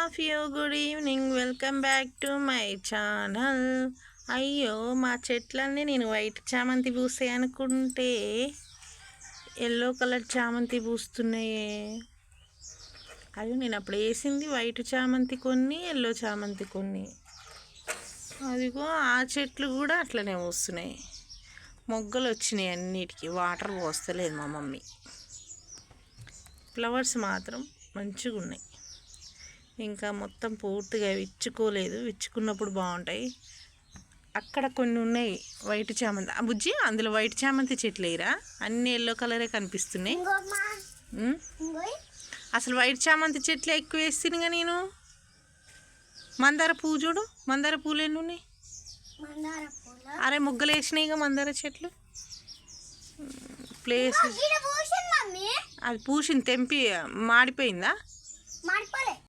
Of you, good evening. Welcome back to my channel. అయ్యో, మా చెట్లన్నీ నేను వైట్ చామంతి పూస్తాయి అనుకుంటే ఎల్లో కలర్ చామంతి పూస్తున్నాయే. అయ్యో, నేను అప్పుడు వేసింది వైట్ చామంతి కొన్ని, ఎల్లో చామంతి కొన్ని. అదిగో ఆ చెట్లు కూడా అట్లనే పూస్తున్నాయి. మొగ్గలు వచ్చినాయి అన్నిటికీ. వాటర్ పోస్తలేదు మా మమ్మీ. ఫ్లవర్స్ మాత్రం మంచిగా ఉన్నాయి. ఇంకా మొత్తం పూర్తిగా విచ్చుకోలేదు. విచ్చుకున్నప్పుడు బాగుంటాయి. అక్కడ కొన్ని ఉన్నాయి వైట్ చామంతి. బుజ్జి, అందులో వైట్ చామంతి చెట్లు వేయరా? అన్ని ఎల్లో కలరే కనిపిస్తున్నాయి. అసలు వైట్ చామంతి చెట్లు ఎక్కువ వేస్తున్నా నేను. మందార పువ్వు చూడు, మందార పూలు ఎన్ని ఉన్నాయి. అరే, ముగ్గలు వేసినాయిగా మందార చెట్లు. ప్లేస్ అది పూసింది, తెంపి మాడిపోయిందా?